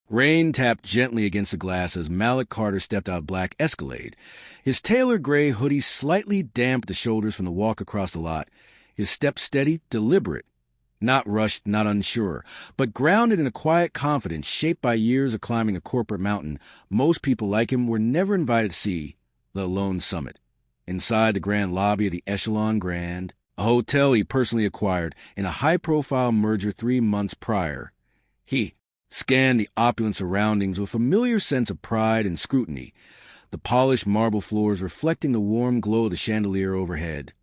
Rain tapped gently against the glass as Malik Carter stepped out of black Escalade. His tailored gray hoodie slightly damp at the shoulders from the walk across the lot. His step steady, deliberate. Not rushed, not unsure, but grounded in a quiet confidence shaped by years of climbing a corporate mountain most people like him were never invited to see, let alone summit. Inside the grand lobby of the Echelon Grand, a hotel he personally acquired in a high-profile merger 3 months prior, he scanned the opulent surroundings with a familiar sense of pride and scrutiny, the polished marble floors reflecting the warm glow of the chandelier overhead,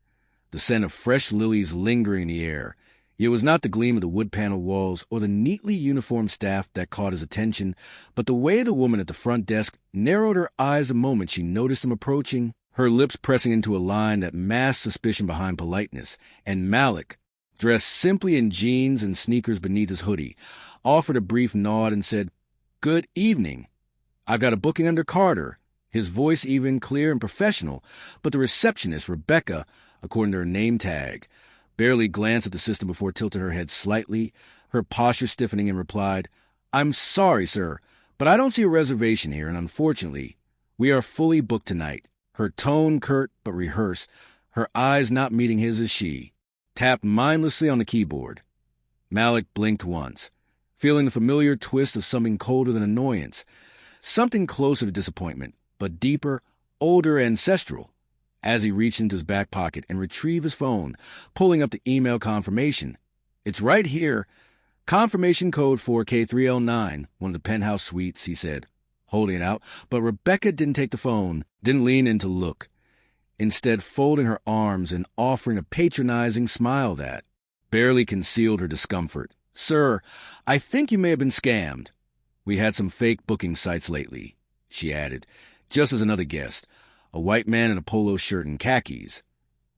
the scent of fresh lilies lingering in the air. It was not the gleam of the wood-paneled walls or the neatly uniformed staff that caught his attention, but the way the woman at the front desk narrowed her eyes the moment she noticed him approaching, her lips pressing into a line that masked suspicion behind politeness, and Malik, dressed simply in jeans and sneakers beneath his hoodie, offered a brief nod and said, "Good evening. I've got a booking under Carter," his voice even, clear and professional, but the receptionist, Rebecca, according to her name tag, barely glanced at the system before tilting her head slightly, her posture stiffening, and replied, "I'm sorry, sir, but I don't see a reservation here, and unfortunately, we are fully booked tonight." Her tone curt but rehearsed, her eyes not meeting his as she tapped mindlessly on the keyboard. Malik blinked once, feeling the familiar twist of something colder than annoyance, something closer to disappointment, but deeper, older, ancestral. As he reached into his back pocket and retrieved his phone, pulling up the email confirmation. "It's right here. Confirmation code 4K3L9, one of the penthouse suites," he said, holding it out, but Rebecca didn't take the phone, didn't lean in to look, instead folding her arms and offering a patronizing smile that barely concealed her discomfort. "Sir, I think you may have been scammed. We had some fake booking sites lately," she added, just as another guest, a white man in a polo shirt and khakis,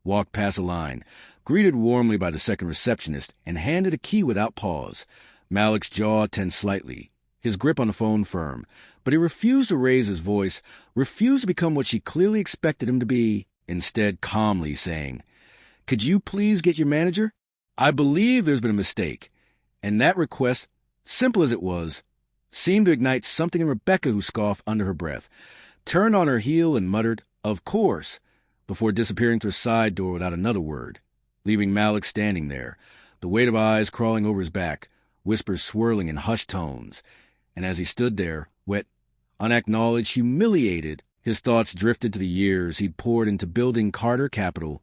walked past the line, greeted warmly by the second receptionist, and handed a key without pause. Malik's jaw tensed slightly, his grip on the phone firm, but he refused to raise his voice, refused to become what she clearly expected him to be, instead calmly saying, "Could you please get your manager? I believe there's been a mistake." And that request, simple as it was, seemed to ignite something in Rebecca, who scoffed under her breath, turned on her heel and muttered, "Of course," before disappearing through a side door without another word, leaving Malik standing there, the weight of eyes crawling over his back, whispers swirling in hushed tones. And as he stood there, wet, unacknowledged, humiliated, his thoughts drifted to the years he'd poured into building Carter Capital,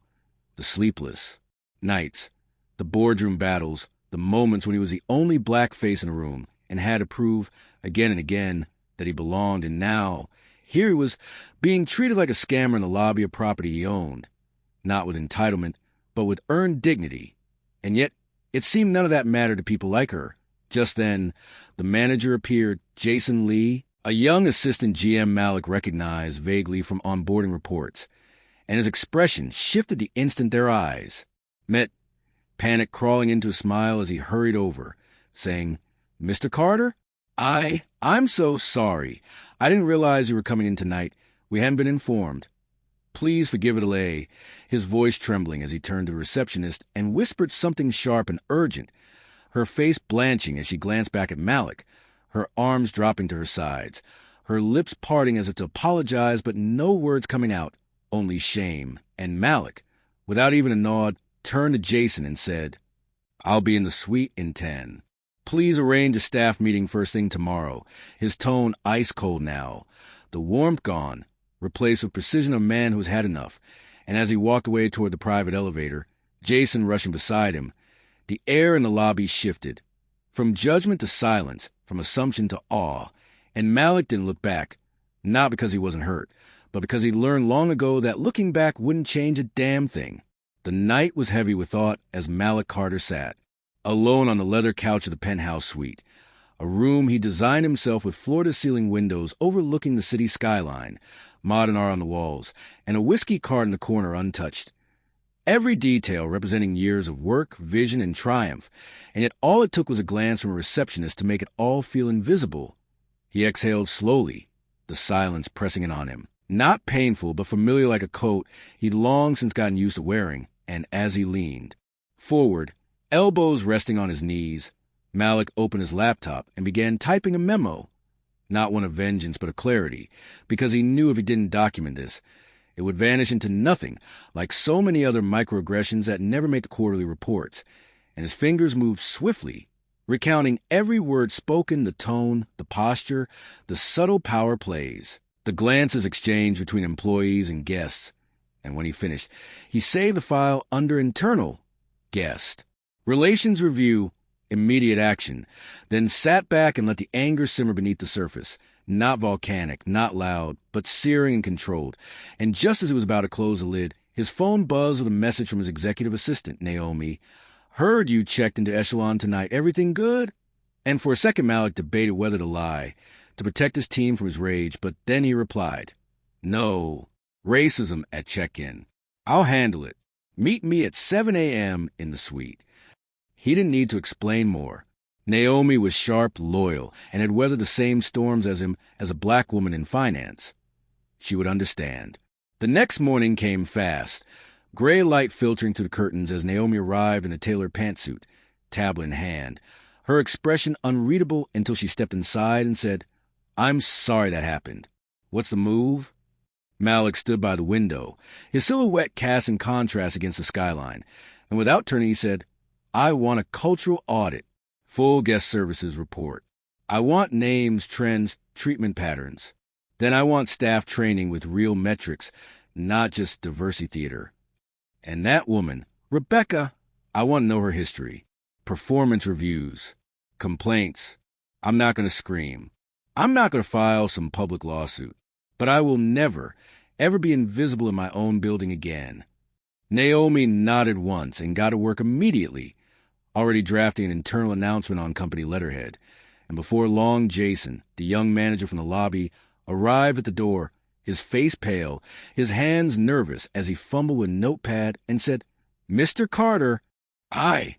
the sleepless nights, the boardroom battles, the moments when he was the only black face in the room and had to prove again and again that he belonged. And now, here he was being treated like a scammer in the lobby of property he owned, not with entitlement, but with earned dignity. And yet, it seemed none of that mattered to people like her. Just then, the manager appeared, Jason Lee, a young assistant GM Malik recognized vaguely from onboarding reports, and his expression shifted the instant their eyes met, panic crawling into a smile as he hurried over, saying, "Mr. Carter? I'm so sorry. I didn't realize you were coming in tonight. We hadn't been informed. Please forgive the delay," his voice trembling as he turned to the receptionist and whispered something sharp and urgent, her face blanching as she glanced back at Malik, her arms dropping to her sides, her lips parting as if to apologize, but no words coming out, only shame. And Malik, without even a nod, turned to Jason and said, "I'll be in the suite in 10. Please arrange a staff meeting first thing tomorrow," his tone ice cold now, the warmth gone, replaced with precision of a man who has had enough. And as he walked away toward the private elevator, Jason rushing beside him, the air in the lobby shifted, from judgment to silence, from assumption to awe, and Malik didn't look back, not because he wasn't hurt, but because he'd learned long ago that looking back wouldn't change a damn thing. The night was heavy with thought as Malik Carter sat, alone on the leather couch of the penthouse suite, a room he designed himself with floor-to-ceiling windows overlooking the city skyline, modern art on the walls, and a whiskey cart in the corner untouched. Every detail representing years of work, vision, and triumph, and yet all it took was a glance from a receptionist to make it all feel invisible. He exhaled slowly, the silence pressing in on him. Not painful, but familiar like a coat he'd long since gotten used to wearing, and as he leaned forward, elbows resting on his knees, Malik opened his laptop and began typing a memo, Not one of vengeance, but of clarity, because he knew if he didn't document this, it would vanish into nothing, like so many other microaggressions that never make the quarterly reports. And his fingers moved swiftly, recounting every word spoken, the tone, the posture, the subtle power plays, the glances exchanged between employees and guests. And when he finished, he saved the file under internal guest. Relations review, immediate action, then sat back and let the anger simmer beneath the surface. Not volcanic, not loud, but searing and controlled. And just as he was about to close the lid, his phone buzzed with a message from his executive assistant, Naomi. Heard you checked into Echelon tonight. Everything good? And for a second, Malik debated whether to lie, to protect his team from his rage, but then he replied, No, racism at check-in. I'll handle it. Meet me at 7 a.m. in the suite. He didn't need to explain more. Naomi was sharp, loyal, and had weathered the same storms as him as a black woman in finance. She would understand. The next morning came fast, gray light filtering through the curtains as Naomi arrived in a tailored pantsuit, tablet in hand, her expression unreadable until she stepped inside and said, I'm sorry that happened. What's the move? Malik stood by the window, his silhouette cast in contrast against the skyline, and without turning he said, I want a cultural audit. Full guest services report. I want names, trends, treatment patterns. Then I want staff training with real metrics, not just diversity theater. And that woman, Rebecca, I want to know her history. Performance reviews. Complaints. I'm not going to scream. I'm not going to file some public lawsuit. But I will never, ever be invisible in my own building again. Naomi nodded once and got to work immediately, already drafting an internal announcement on company letterhead. And before long, Jason, the young manager from the lobby, arrived at the door, his face pale, his hands nervous as he fumbled with a notepad and said, Mr. Carter, I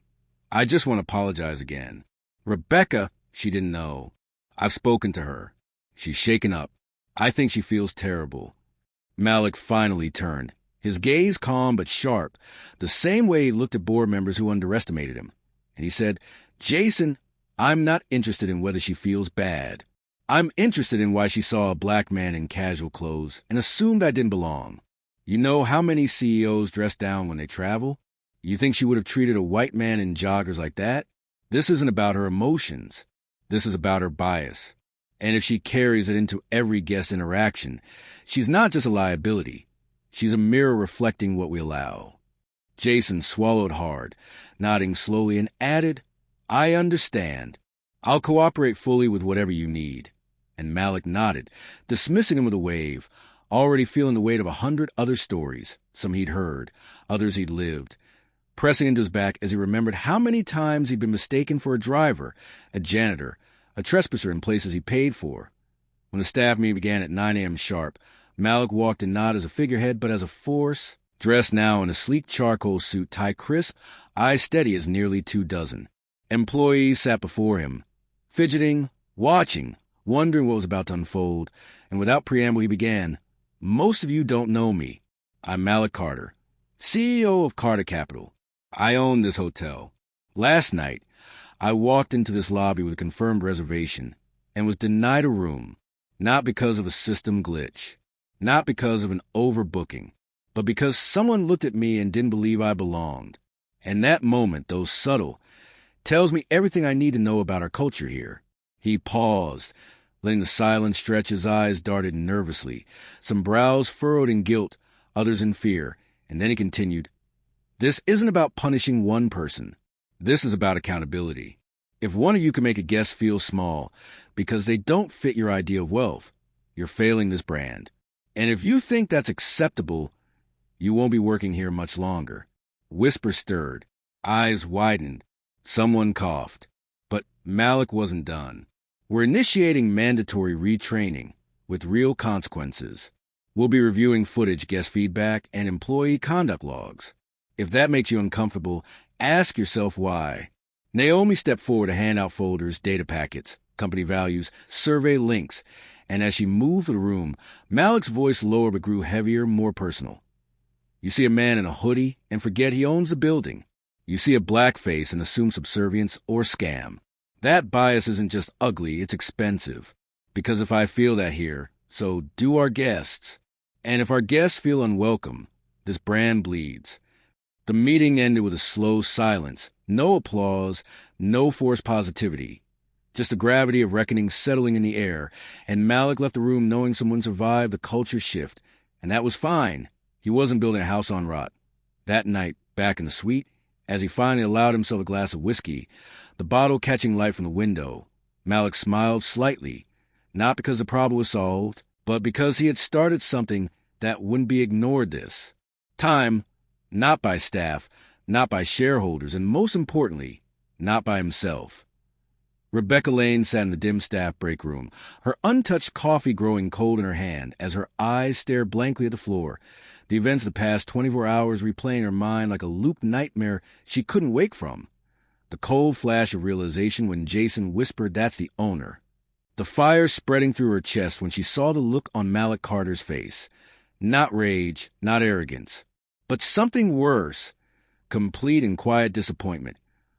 just want to apologize again. Rebecca, she didn't know. I've spoken to her. She's shaken up. I think she feels terrible. Malik finally turned, his gaze calm but sharp, the same way he looked at board members who underestimated him. And he said, Jason, I'm not interested in whether she feels bad. I'm interested in why she saw a black man in casual clothes and assumed I didn't belong. You know how many CEOs dress down when they travel? You think she would have treated a white man in joggers like that? This isn't about her emotions. This is about her bias. And if she carries it into every guest interaction, she's not just a liability. She's a mirror reflecting what we allow. Jason swallowed hard, nodding slowly, and added, I understand. I'll cooperate fully with whatever you need. And Malik nodded, dismissing him with a wave, already feeling the weight of 100 other stories, some he'd heard, others he'd lived, pressing into his back as he remembered how many times he'd been mistaken for a driver, a janitor, a trespasser in places he paid for. When the staff meeting began at 9 a.m. sharp, Malik walked in not as a figurehead, but as a force, dressed now in a sleek charcoal suit, tie crisp, eyes steady as nearly 24. Employees sat before him, fidgeting, watching, wondering what was about to unfold, and without preamble he began, Most of you don't know me. I'm Malik Carter, CEO of Carter Capital. I own this hotel. Last night, I walked into this lobby with a confirmed reservation and was denied a room, not because of a system glitch, not because of an overbooking, but because someone looked at me and didn't believe I belonged. And that moment, though subtle, tells me everything I need to know about our culture here. He paused, letting the silence stretch. His eyes darted nervously, some brows furrowed in guilt, others in fear, and then he continued, This isn't about punishing one person. This is about accountability. If one of you can make a guest feel small because they don't fit your idea of wealth, you're failing this brand. And if you think that's acceptable, you won't be working here much longer. Whispers stirred, eyes widened. Someone coughed. But Malik wasn't done. We're initiating mandatory retraining with real consequences. We'll be reviewing footage, guest feedback, and employee conduct logs. If that makes you uncomfortable, ask yourself why. Naomi stepped forward to hand out folders, data packets, company values, survey links, and as she moved through the room, Malik's voice lowered but grew heavier, more personal. You see a man in a hoodie and forget he owns the building. You see a black face and assume subservience or scam. That bias isn't just ugly, it's expensive. Because if I feel that here, so do our guests. And if our guests feel unwelcome, this brand bleeds. The meeting ended with a slow silence. No applause, no forced positivity. Just the gravity of reckoning settling in the air, and Malik left the room knowing someone survived the culture shift. And that was fine. He wasn't building a house on rot. That night, back in the suite, as he finally allowed himself a glass of whiskey, the bottle catching light from the window, Malik smiled slightly, not because the problem was solved, but because he had started something that wouldn't be ignored this time, not by staff, not by shareholders, and most importantly, not by himself. Rebecca Lane sat in the dim staff break room, her untouched coffee growing cold in her hand as her eyes stared blankly at the floor, the events of the past 24 hours replaying her mind like a looped nightmare she couldn't wake from. The cold flash of realization when Jason whispered, "That's the owner." The fire spreading through her chest when she saw the look on Malik Carter's face. Not rage, not arrogance, but something worse. Complete and quiet disappointment,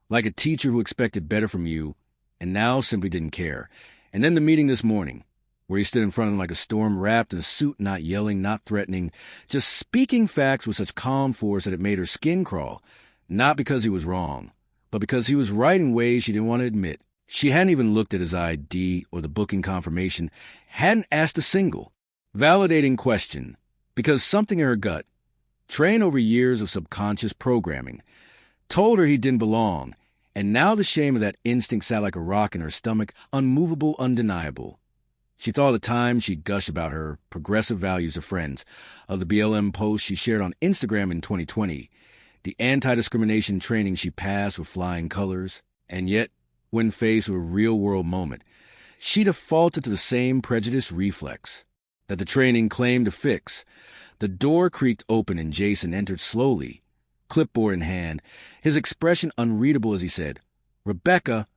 like a teacher who expected better from you and now simply didn't care. And then the meeting this morning, where he stood in front of him like a storm, wrapped in a suit, not yelling, not threatening, just speaking facts with such calm force that it made her skin crawl, not because he was wrong, but because he was right in ways she didn't want to admit. She hadn't even looked at his ID or the booking confirmation, hadn't asked a single validating question, because something in her gut, trained over years of subconscious programming, told her he didn't belong, and now the shame of that instinct sat like a rock in her stomach, unmovable, undeniable. She thought of the time she'd gush about her progressive values to friends, of the BLM posts she shared on Instagram in 2020, the anti-discrimination training she passed with flying colors, and yet, when faced with a real-world moment, she defaulted to the same prejudice reflex that the training claimed to fix. The door creaked open and Jason entered slowly, clipboard in hand, his expression unreadable as he said, "Rebecca,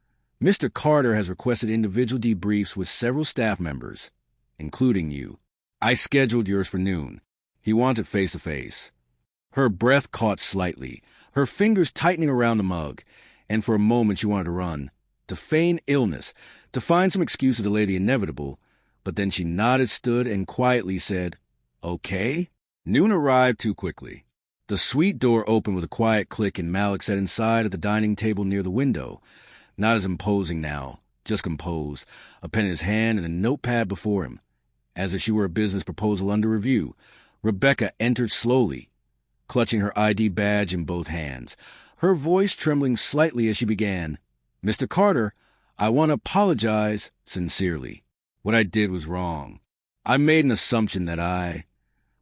Mr. Carter has requested individual debriefs with several staff members, including you. I scheduled yours for noon. He wants it face-to-face." Her breath caught slightly, her fingers tightening around the mug, and for a moment she wanted to run, to feign illness, to find some excuse to delay the inevitable, but then she nodded, stood, and quietly said, "Okay." Noon arrived too quickly. The suite door opened with a quiet click and Malik sat inside at the dining table near the window, not as imposing now, just composed, a pen in his hand and a notepad before him. As if she were a business proposal under review, Rebecca entered slowly, clutching her ID badge in both hands, her voice trembling slightly as she began, "Mr. Carter, I want to apologize sincerely. What I did was wrong. I made an assumption that I—"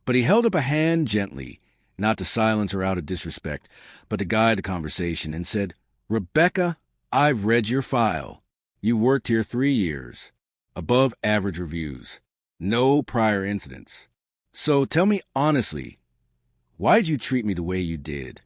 But he held up a hand gently, not to silence her out of disrespect, but to guide the conversation, and said, "Rebecca, I've read your file. You worked here 3 years. Above average reviews. No prior incidents. So tell me honestly, why did you treat me the way you did?"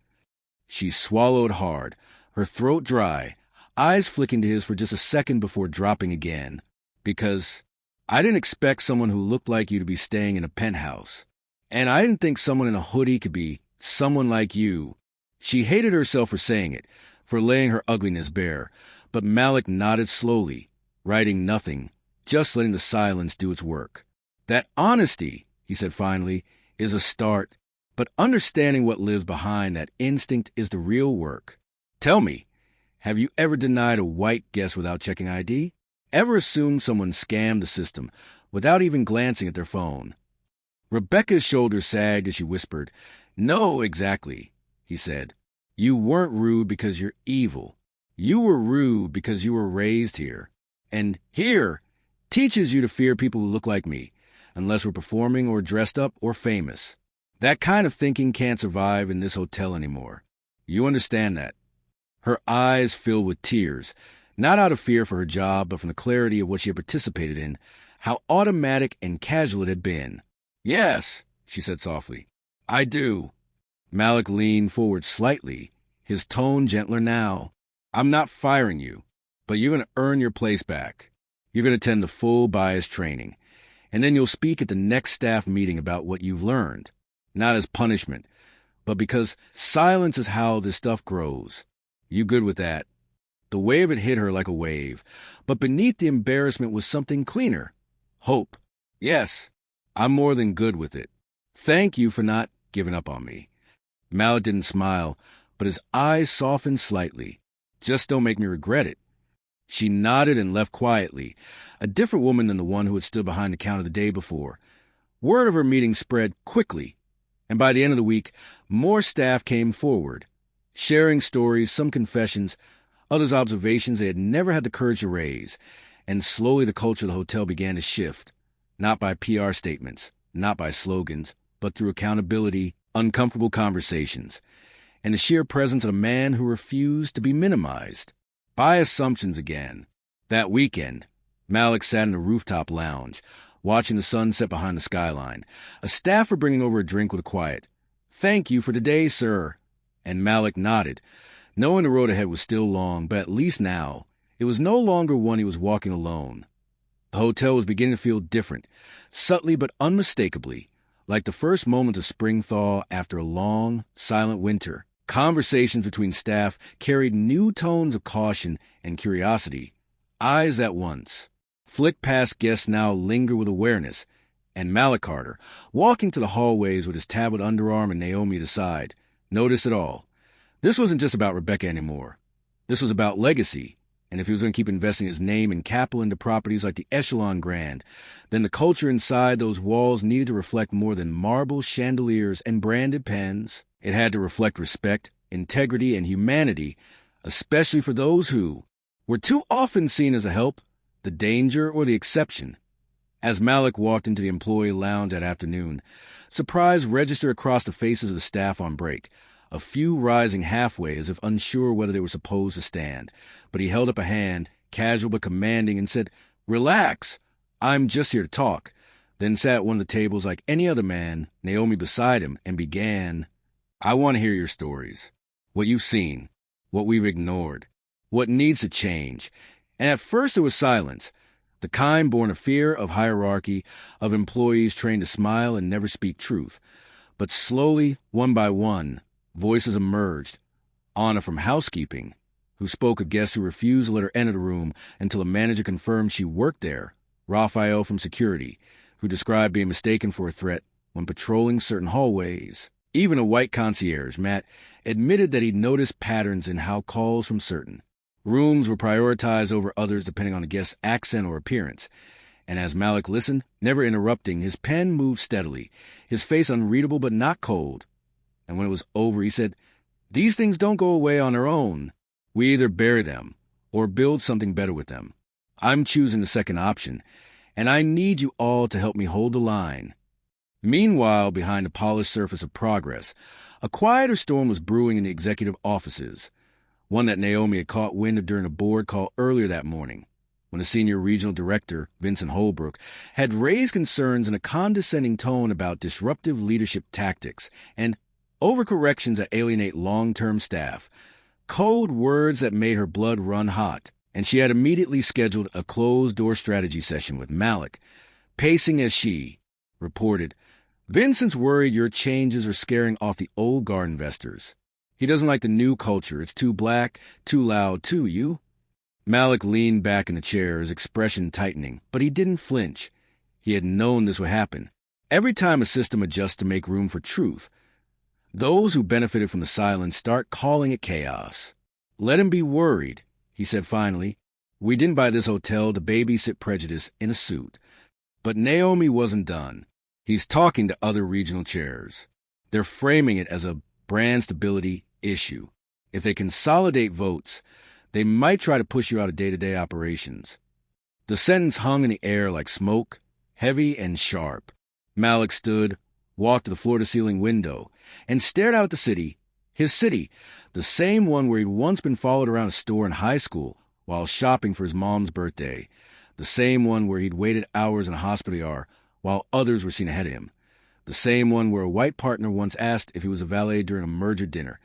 She swallowed hard, her throat dry, eyes flicking to his for just a second before dropping again. "Because I didn't expect someone who looked like you to be staying in a penthouse. And I didn't think someone in a hoodie could be someone like you." She hated herself for saying it, for laying her ugliness bare, but Malik nodded slowly, writing nothing, just letting the silence do its work. "That honesty," he said finally, "is a start, but understanding what lives behind that instinct is the real work. Tell me, have you ever denied a white guest without checking ID? Ever assumed someone scammed the system without even glancing at their phone?" Rebecca's shoulders sagged as she whispered, "No, exactly," he said. "You weren't rude because you're evil. You were rude because you were raised here. And here teaches you to fear people who look like me, unless we're performing or dressed up or famous. That kind of thinking can't survive in this hotel anymore. You understand that?" Her eyes filled with tears, not out of fear for her job, but from the clarity of what she had participated in, how automatic and casual it had been. "Yes," she said softly, "I do." Malik leaned forward slightly, his tone gentler now. "I'm not firing you, but you're going to earn your place back. You're going to attend the full bias training, and then you'll speak at the next staff meeting about what you've learned, not as punishment, but because silence is how this stuff grows. You good with that?" The wave had hit her like a wave, but beneath the embarrassment was something cleaner, Hope. Yes, I'm more than good with it. Thank you for not giving up on me. Malik didn't smile, but his eyes softened slightly. Just don't make me regret it. She nodded and left quietly, a different woman than the one who had stood behind the counter the day before. Word of her meeting spread quickly, and by the end of the week, more staff came forward, sharing stories, some confessions, others observations they had never had the courage to raise, and slowly the culture of the hotel began to shift, not by PR statements, not by slogans, but through accountability, uncomfortable conversations, and the sheer presence of a man who refused to be minimized. By assumptions again. That weekend, Malik sat in a rooftop lounge, watching the sun set behind the skyline. A staffer bringing over a drink with a quiet, "Thank you for today, sir." And Malik nodded, knowing the road ahead was still long, but at least now, it was no longer one he was walking alone. The hotel was beginning to feel different, subtly but unmistakably, like the first moments of spring thaw after a long, silent winter. Conversations between staff carried new tones of caution and curiosity. Eyes that once flicked past guests now lingered with awareness, and Malik Carter, walking to the hallways with his tablet underarm and Naomi at his side, noticed it all. This wasn't just about Rebecca anymore. This was about legacy, and if he was going to keep investing his name and capital into properties like the Echelon Grand, then the culture inside those walls needed to reflect more than marble chandeliers and branded pens. It had to reflect respect, integrity, and humanity, especially for those who were too often seen as a help, the danger, or the exception. As Malik walked into the employee lounge that afternoon, surprise registered across the faces of the staff on break, a few rising halfway as if unsure whether they were supposed to stand. But he held up a hand, casual but commanding, and said, "Relax, I'm just here to talk," then sat at one of the tables like any other man, Naomi beside him, and began, "I want to hear your stories. What you've seen, what we've ignored, what needs to change." And at first there was silence, the kind born of fear, of hierarchy, of employees trained to smile and never speak truth. But slowly, one by one, voices emerged. Anna from housekeeping, who spoke of guests who refused to let her enter the room until a manager confirmed she worked there. Raphael from security, who described being mistaken for a threat when patrolling certain hallways. Even a white concierge, Matt, admitted that he'd noticed patterns in how calls from certain rooms were prioritized over others depending on the guest's accent or appearance. And as Malik listened, never interrupting, his pen moved steadily, his face unreadable but not cold. And when it was over, he said, "These things don't go away on their own. We either bury them or build something better with them. I'm choosing the second option, and I need you all to help me hold the line." Meanwhile, behind the polished surface of progress, a quieter storm was brewing in the executive offices, one that Naomi had caught wind of during a board call earlier that morning, when the senior regional director, Vincent Holbrook, had raised concerns in a condescending tone about disruptive leadership tactics and overcorrections that alienate long-term staff, code words that made her blood run hot, and she had immediately scheduled a closed-door strategy session with Malik, pacing as she reported, "Vincent's worried your changes are scaring off the old guard investors. He doesn't like the new culture. It's too black, too loud, too you." Malik leaned back in the chair, his expression tightening, but he didn't flinch. He had known this would happen. Every time a system adjusts to make room for truth, those who benefited from the silence start calling it chaos. "Let him be worried," he said finally. "We didn't buy this hotel to babysit prejudice in a suit." But Naomi wasn't done. He's talking to other regional chairs. They're framing it as a brand stability issue. If they consolidate votes, they might try to push you out of day-to-day operations. The sentence hung in the air like smoke, heavy and sharp. Malik stood, walked to the floor-to-ceiling window, and stared out at the city, his city, the same one where he'd once been followed around a store in high school while shopping for his mom's birthday, the same one where he'd waited hours in a hospital ER while others were seen ahead of him, the same one where a white partner once asked if he was a valet during a merger dinner,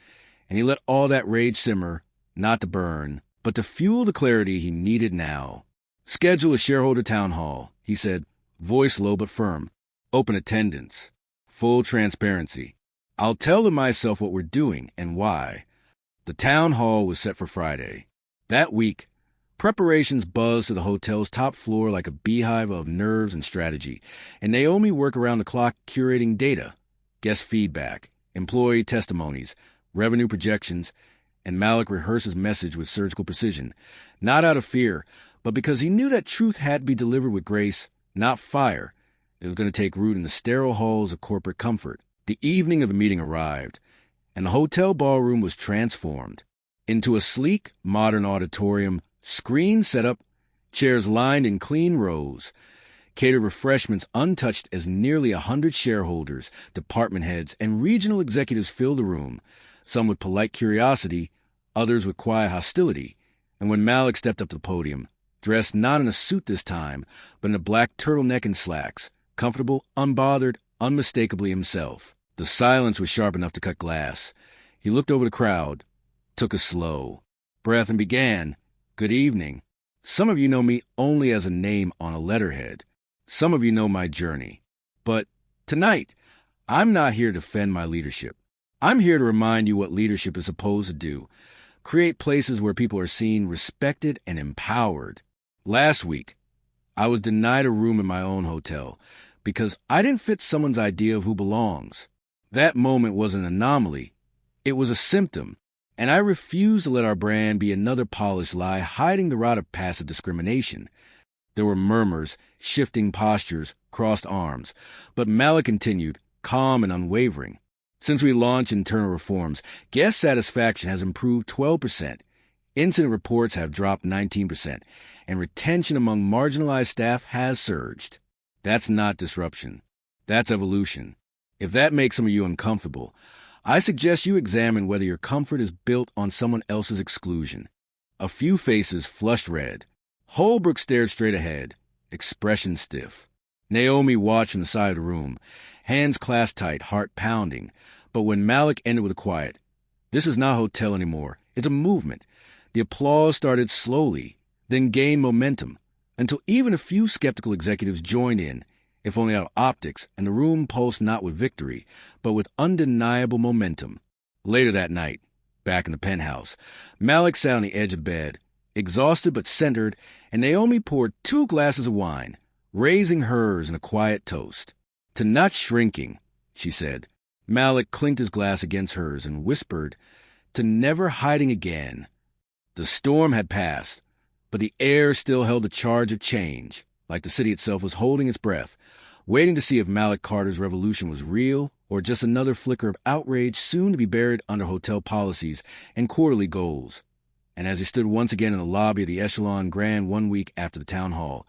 and he let all that rage simmer, not to burn, but to fuel the clarity he needed now. "Schedule a shareholder town hall," he said, voice low but firm. "Open attendance. Full transparency. I'll tell them myself what we're doing and why." The town hall was set for Friday. That week, Preparations buzzed to the hotel's top floor like a beehive of nerves and strategy, and Naomi worked around the clock curating data, guest feedback, employee testimonies, revenue projections, and Malik rehearsed his message with surgical precision, not out of fear, but because he knew that truth had to be delivered with grace, not fire. It was going to take root in the sterile halls of corporate comfort. The evening of the meeting arrived, and the hotel ballroom was transformed into a sleek, modern auditorium, screens set up, chairs lined in clean rows, catered refreshments untouched as nearly 100 shareholders, department heads, and regional executives filled the room, some with polite curiosity, others with quiet hostility. And when Malik stepped up to the podium, dressed not in a suit this time, but in a black turtleneck and slacks, comfortable, unbothered, unmistakably himself, the silence was sharp enough to cut glass. He looked over the crowd, took a slow breath, and began, "Good evening. Some of you know me only as a name on a letterhead. Some of you know my journey. But tonight, I'm not here to defend my leadership. I'm here to remind you what leadership is supposed to do. Create places where people are seen, respected, and empowered. Last week, I was denied a room in my own hotel because I didn't fit someone's idea of who belongs. That moment was an anomaly. It was a symptom, and I refused to let our brand be another polished lie hiding the rot of passive discrimination." There were murmurs, shifting postures, crossed arms, but Malik continued, calm and unwavering. "Since we launched internal reforms, guest satisfaction has improved 12%, incident reports have dropped 19%, and retention among marginalized staff has surged. That's not disruption. That's evolution. If that makes some of you uncomfortable, I suggest you examine whether your comfort is built on someone else's exclusion." A few faces flushed red. Holbrook stared straight ahead, expression stiff. Naomi watched from the side of the room, hands clasped tight, heart pounding. But when Malik ended with a quiet, "This is not a hotel anymore. It's a movement," the applause started slowly, then gained momentum, until even a few skeptical executives joined in, if only out of optics, and the room pulsed not with victory, but with undeniable momentum. Later that night, back in the penthouse, Malik sat on the edge of bed, exhausted but centered, and Naomi poured 2 glasses of wine, raising hers in a quiet toast. "To not shrinking," she said. Malik clinked his glass against hers and whispered, "To never hiding again." The storm had passed, but the air still held a charge of change, like the city itself was holding its breath, waiting to see if Malik Carter's revolution was real or just another flicker of outrage soon to be buried under hotel policies and quarterly goals. And as he stood once again in the lobby of the Echelon Grand 1 week after the town hall,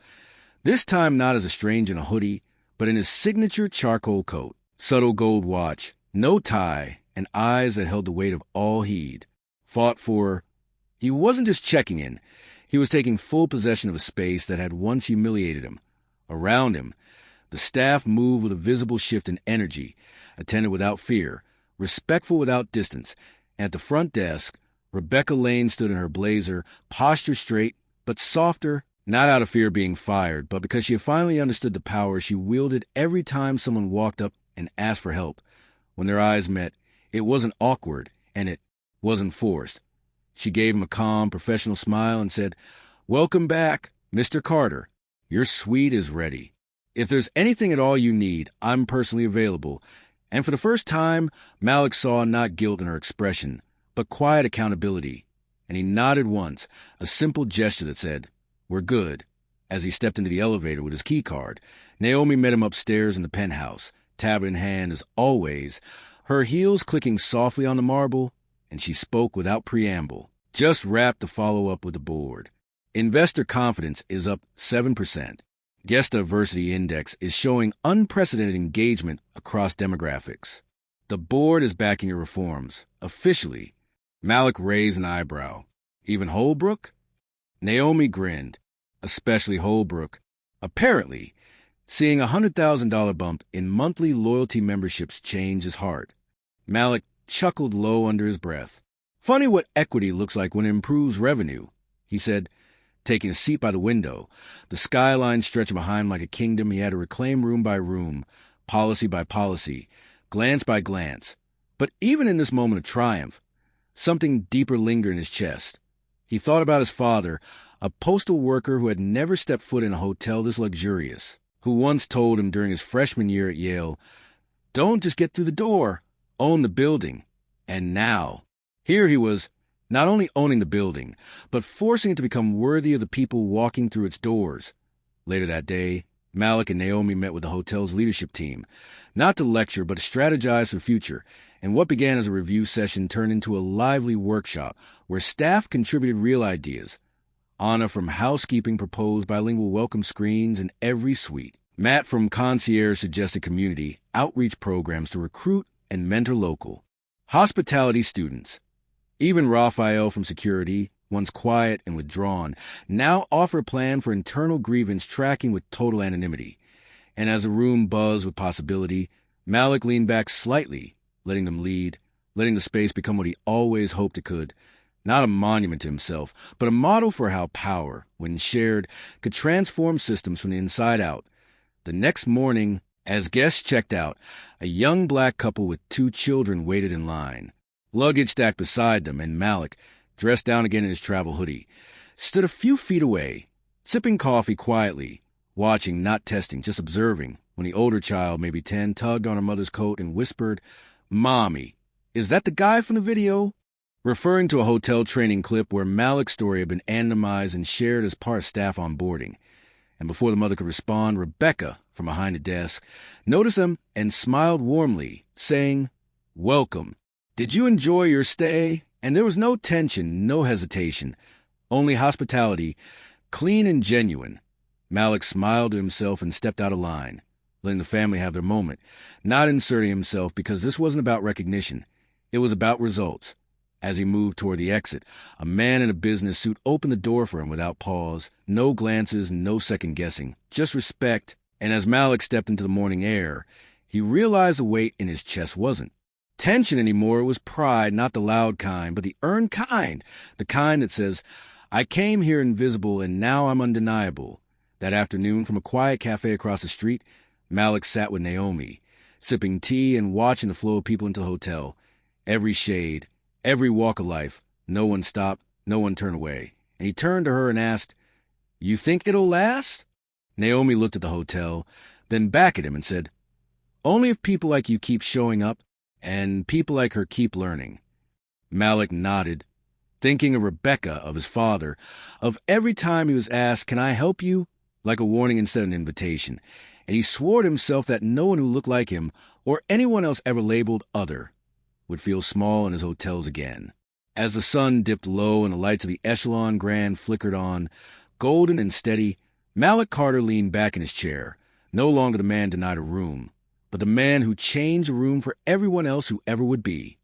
this time not as a stranger in a hoodie, but in his signature charcoal coat, subtle gold watch, no tie, and eyes that held the weight of all he'd fought for. He wasn't just checking in. He was taking full possession of a space that had once humiliated him. Around him, the staff moved with a visible shift in energy, attended without fear, respectful without distance. And at the front desk, Rebecca Lane stood in her blazer, posture straight, but softer, not out of fear of being fired, but because she had finally understood the power she wielded every time someone walked up and asked for help. When their eyes met, it wasn't awkward, and it wasn't forced. She gave him a calm, professional smile and said, "Welcome back, Mr. Carter. Your suite is ready. If there's anything at all you need, I'm personally available." And for the first time, Malik saw not guilt in her expression, but quiet accountability. And he nodded once, a simple gesture that said, "We're good." As he stepped into the elevator with his key card, Naomi met him upstairs in the penthouse, tablet in hand as always, her heels clicking softly on the marble, and she spoke without preamble, just wrapped to follow up with the board. Investor confidence is up 7%. Guest diversity index is showing unprecedented engagement across demographics. The board is backing your reforms, officially. Malik raised an eyebrow. "Even Holbrook?" Naomi grinned, especially Holbrook, apparently seeing a $100,000 bump in monthly loyalty memberships change his heart. Malik chuckled low under his breath. "Funny what equity looks like when it improves revenue," he said, taking a seat by the window, the skyline stretching behind him like a kingdom he had to reclaim room by room, policy by policy, glance by glance. But even in this moment of triumph, something deeper lingered in his chest. He thought about his father, a postal worker who had never stepped foot in a hotel this luxurious, who once told him during his freshman year at Yale, "Don't just get through the door, own the building." And now, here he was, not only owning the building, but forcing it to become worthy of the people walking through its doors. Later that day, Malik and Naomi met with the hotel's leadership team, not to lecture but to strategize for the future, and what began as a review session turned into a lively workshop where staff contributed real ideas. Anna from housekeeping proposed bilingual welcome screens in every suite. Matt from concierge suggested community outreach programs to recruit and mentor local hospitality students. Even Raphael from security, once quiet and withdrawn, now offered a plan for internal grievance tracking with total anonymity. And as the room buzzed with possibility, Malik leaned back slightly, letting them lead, letting the space become what he always hoped it could. Not a monument to himself, but a model for how power, when shared, could transform systems from the inside out. The next morning, as guests checked out, a young black couple with 2 children waited in line. Luggage stacked beside them, and Malik, dressed down again in his travel hoodie, stood a few feet away, sipping coffee quietly, watching, not testing, just observing, when the older child, maybe 10, tugged on her mother's coat and whispered, "Mommy, is that the guy from the video?" Referring to a hotel training clip where Malik's story had been anonymized and shared as part of staff onboarding. And before the mother could respond, Rebecca, from behind the desk, noticed him and smiled warmly, saying, "Welcome. Did you enjoy your stay?" And there was no tension, no hesitation, only hospitality, clean and genuine. Malik smiled to himself and stepped out of line, letting the family have their moment, not inserting himself because this wasn't about recognition. It was about results. As he moved toward the exit, a man in a business suit opened the door for him without pause, no glances, no second-guessing, just respect. And as Malik stepped into the morning air, he realized the weight in his chest wasn't tension anymore. It was pride, not the loud kind, but the earned kind, the kind that says, "I came here invisible and now I'm undeniable." That afternoon, from a quiet cafe across the street, Malik sat with Naomi, sipping tea and watching the flow of people into the hotel. Every shade, every walk of life, no one stopped, no one turned away. And he turned to her and asked, "You think it'll last?" Naomi looked at the hotel, then back at him and said, "Only if people like you keep showing up, and people like her keep learning." Malik nodded, thinking of Rebecca, of his father, of every time he was asked, "Can I help you?" like a warning instead of an invitation. And he swore to himself that no one who looked like him, or anyone else ever labeled other, would feel small in his hotels again. As the sun dipped low and the lights of the Echelon Grand flickered on, golden and steady, Malik Carter leaned back in his chair, no longer the man denied a room, but the man who changed a room for everyone else who ever would be.